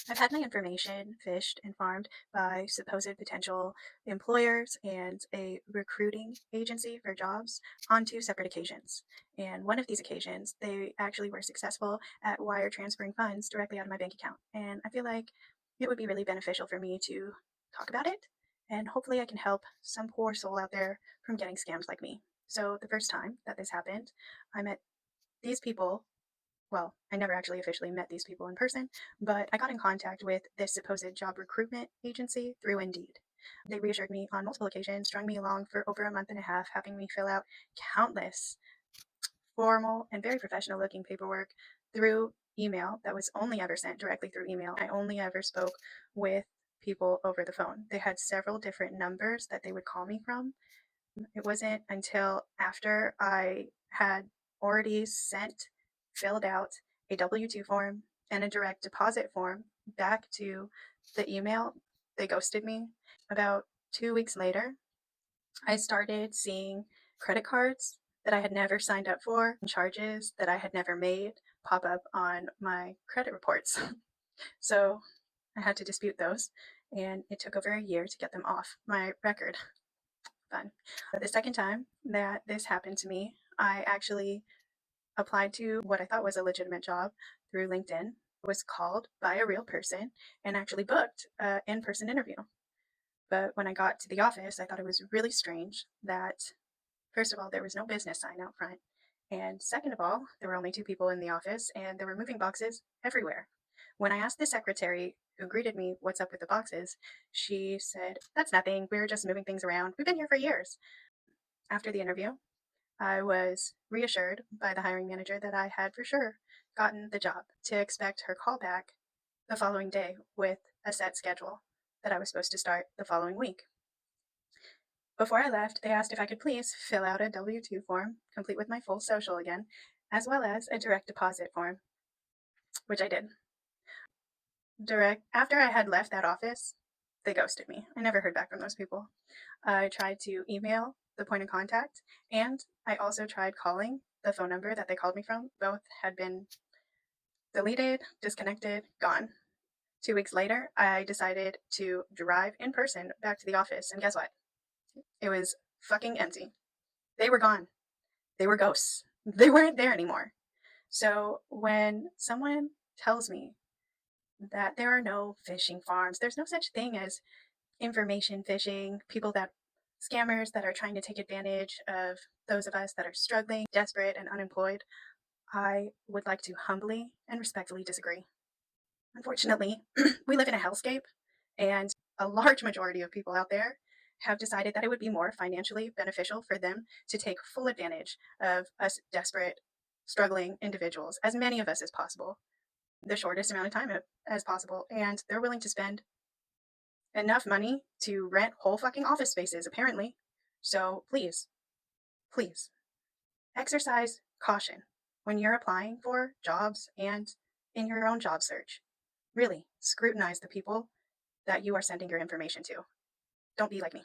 I've had my information phished and farmed by supposed potential employers and a recruiting agency for jobs on two separate occasions. And one of these occasions, they actually were successful at wire transferring funds directly out of my bank account. And I feel like it would be really beneficial for me to talk about it. And hopefully, I can help some poor soul out there from getting scammed like me. So, the first time that this happened, I met these people. Well, I never actually officially met these people in person, but I got in contact with this supposed job recruitment agency through Indeed. They reassured me on multiple occasions, strung me along for over a month and a half, having me fill out countless formal and very professional looking paperwork through email that was only ever sent directly through email. I only ever spoke with people over the phone. They had several different numbers that they would call me from. It wasn't until after I had already sent, filled out a W-2 form and a direct deposit form back to the email, they ghosted me. About 2 weeks later, I started seeing credit cards that I had never signed up for and charges that I had never made pop up on my credit reports. So I had to dispute those, and it took over a year to get them off my record. Fun. But the second time that this happened to me, I actually applied to what I thought was a legitimate job through LinkedIn, was called by a real person, and actually booked an in-person interview. But when I got to the office, I thought it was really strange that, first of all, there was no business sign out front. And second of all, there were only two people in the office and there were moving boxes everywhere. When I asked the secretary who greeted me what's up with the boxes, she said, "That's nothing. We're just moving things around. We've been here for years." After the interview, I was reassured by the hiring manager that I had for sure gotten the job, to expect her call back the following day with a set schedule that I was supposed to start the following week. Before I left, they asked if I could please fill out a W-2 form, complete with my full social again, as well as a direct deposit form, which I did. After I had left that office, they ghosted me. I never heard back from those people. I tried to email the point of contact, and I also tried calling the phone number that they called me from. Both had been deleted, disconnected, gone. 2 weeks later, I decided to drive in person back to the office, and guess what? It was fucking empty. They were gone. They were ghosts. They weren't there anymore. So when someone tells me that there are no phishing farms, there's no such thing as information phishing, scammers that are trying to take advantage of those of us that are struggling, desperate, and unemployed, I would like to humbly and respectfully disagree. Unfortunately, we live in a hellscape, and a large majority of people out there have decided that it would be more financially beneficial for them to take full advantage of us desperate, struggling individuals, as many of us as possible, the shortest amount of time as possible. And they're willing to spend enough money to rent whole fucking office spaces, apparently. So please, please, exercise caution when you're applying for jobs and in your own job search. Really scrutinize the people that you are sending your information to. Don't be like me.